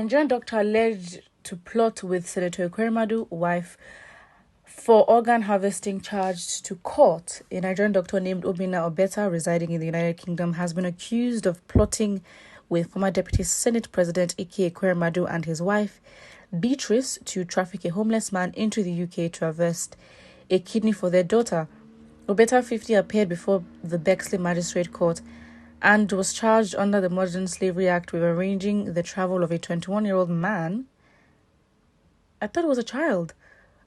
Nigerian doctor alleged to plot with Senator EKWEREMADU'S wife for organ harvesting charged to court. A Nigerian doctor named Obinna Obeta, residing in the United Kingdom, has been accused of plotting with former Deputy Senate President Ike EKWEREMADU and his wife, Beatrice, to traffic a homeless man into the UK to harvest a kidney for their daughter. Obeta, 50, appeared before the Bexley Magistrate Court and was charged under the Modern Slavery Act with arranging the travel of a 21-year-old man. I thought it was a child.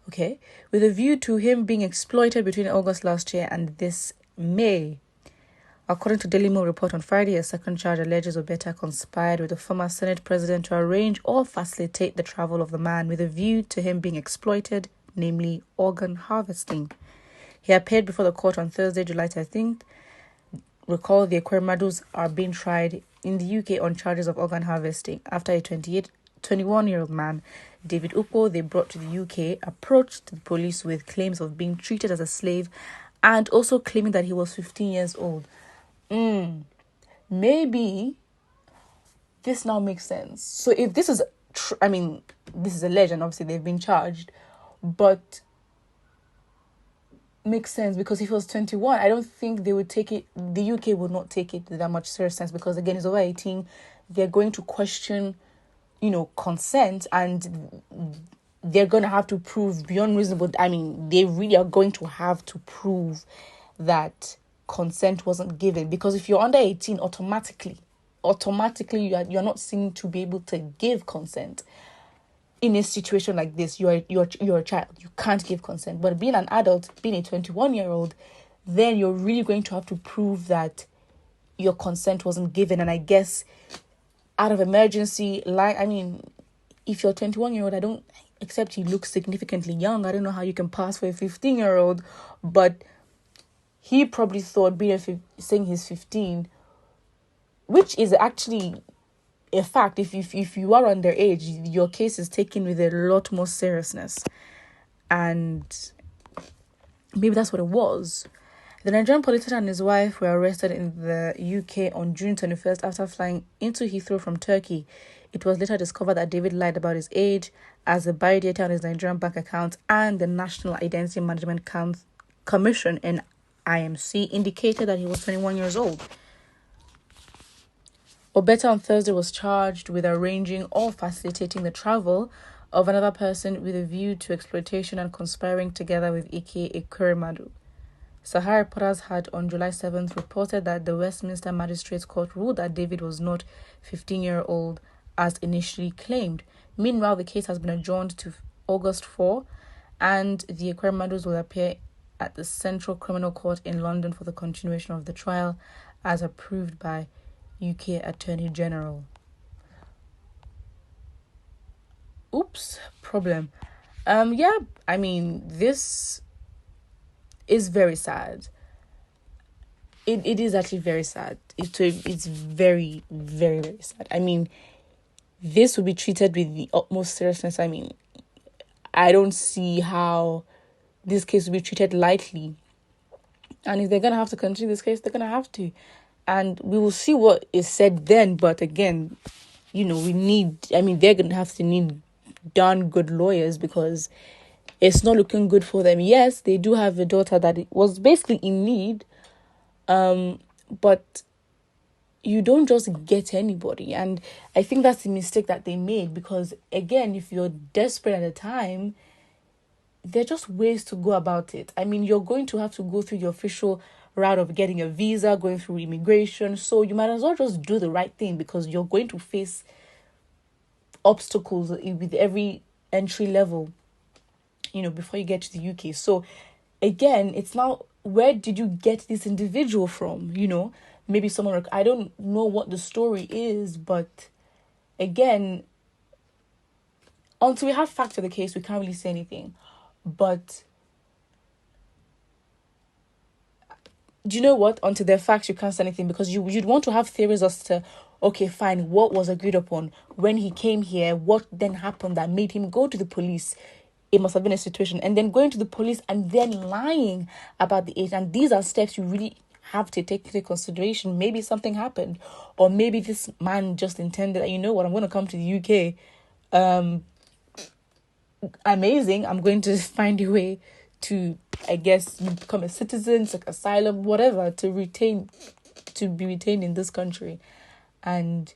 Okay, with a view to him being exploited between August last year and this May. According to Daily Mail report on Friday, a second charge alleges Obeta conspired with the former Senate president to arrange or facilitate the travel of the man with a view to him being exploited, namely organ harvesting. He appeared before the court on Thursday, July 13th. Recall, the EKWEREMADU'S are being tried in the UK on charges of organ harvesting after a 21-year-old man, David Ukpo, they brought to the UK, approached the police with claims of being treated as a slave and also claiming that he was 15 years old. Maybe this now makes sense. So if this is, this is alleged and obviously they've been charged, but makes sense because if he was 21, I don't think they would take it, the UK would not take it that much serious sense because again, he's over 18, they're going to question consent, and they're going to have to prove beyond reasonable. They really are going to have to prove that consent wasn't given, because if you're under 18, automatically you're not seen to be able to give consent. In a situation like this, you're a child, you can't give consent. But being an adult, being a 21-year-old, then you're really going to have to prove that your consent wasn't given. And I guess out of emergency, if you're 21-year-old, I don't accept you look significantly young. I don't know how you can pass for a 15-year-old, but he probably thought, saying he's 15, which is actually a fact. If you are underage, your case is taken with a lot more seriousness, and maybe that's what it was. The Nigerian politician and his wife were arrested in the UK on June 21st after flying into Heathrow from Turkey. It was later discovered that David lied about his age, as the biodata on his Nigerian bank account and the National Identity Management Commission (NIMC) indicated that he was 21 years old. Obeta on Thursday was charged with arranging or facilitating the travel of another person with a view to exploitation and conspiring together with Ike EKWEREMADU. Sahara reporters had on July 7th reported that the Westminster Magistrates Court ruled that David was not 15-year-old as initially claimed. Meanwhile, the case has been adjourned to August 4, and the EKWEREMADU'S will appear at the Central Criminal Court in London for the continuation of the trial as approved by UK Attorney General. Problem. This is very sad. It is actually very sad. It's very, very, very sad. This will be treated with the utmost seriousness. I don't see how this case will be treated lightly. And if they're going to have to continue this case, they're going to have to. And we will see what is said then. But again, they're going to have to need darn good lawyers because it's not looking good for them. Yes, they do have a daughter that was basically in need. But you don't just get anybody. And I think that's the mistake that they made. Because again, if you're desperate at a time, there are just ways to go about it. You're going to have to go through the official route of getting a visa, going through immigration. So you might as well just do the right thing because you're going to face obstacles with every entry level, before you get to the UK. So again, it's now, where did you get this individual from? Maybe someone, I don't know what the story is, but again, until we have facts for the case, we can't really say anything. But do you know what? Until there are facts, you can't say anything because you'd want to have theories as to, okay, fine, what was agreed upon when he came here? What then happened that made him go to the police? It must have been a situation. And then going to the police and then lying about the age. And these are steps you really have to take into consideration. Maybe something happened, or maybe this man just intended that, you know what, I'm going to come to the UK. Amazing. I'm going to find a way to, I guess, become a citizen, like asylum, whatever, to be retained in this country. And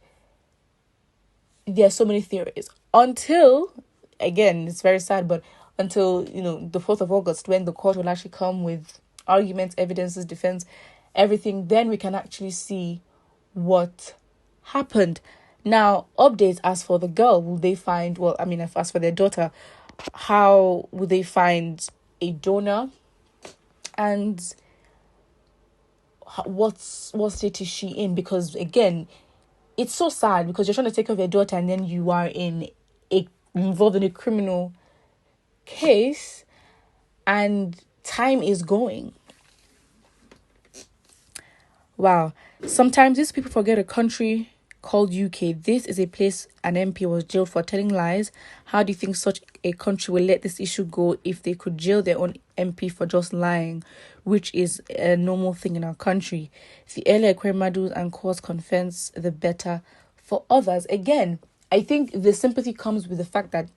there are so many theories until, again, it's very sad, but until, you know, the 4th of August, when the court will actually come with arguments, evidences, defense, everything, then we can actually see what happened. Now, updates as for the girl, will they find, well, I mean, as for their daughter, how will they find a donor? And what state is she in? Because, again, it's so sad because you're trying to take care of your daughter and then you are involved in a criminal case and time is going. Wow. Sometimes these people forget a country called UK. This is a place an MP was jailed for telling lies. How do you think such a country will let this issue go if they could jail their own MP for just lying, which is a normal thing in our country? The earlier EKWEREMADU'S and cause confess, the better for others. Again, I think the sympathy comes with the fact that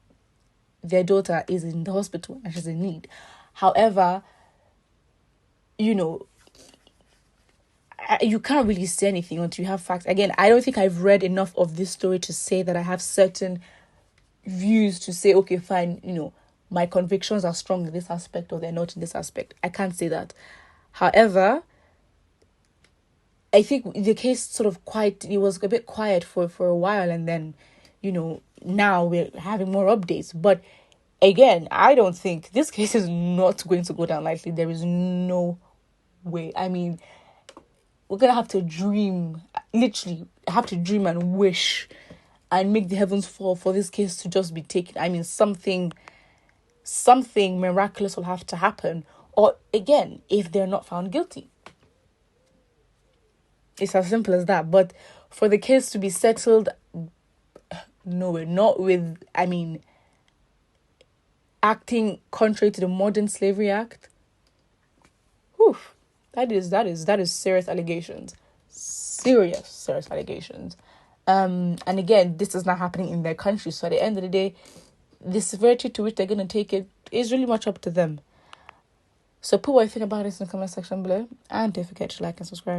their daughter is in the hospital and she's in need. However, you know, you can't really say anything until you have facts. Again, I don't think I've read enough of this story to say that I have certain views to say, okay, fine, you know, my convictions are strong in this aspect or they're not in this aspect. I can't say that. However, I think the case sort of it was a bit quiet for a while, and then, you know, now we're having more updates. But again, I don't think this case is not going to go down lightly. There is no way. I mean, we're going to have to dream, literally have to dream and wish and make the heavens fall for this case to just be taken. I mean, something miraculous will have to happen. Or again, if they're not found guilty. It's as simple as that. But for the case to be settled, no, we're not with, I mean, acting contrary to the Modern Slavery Act. Whew. That is serious allegations. Serious allegations. And again, this is not happening in their country. So at the end of the day, the severity to which they're going to take it is really much up to them. So put what you think about this in the comment section below. And don't forget to like and subscribe.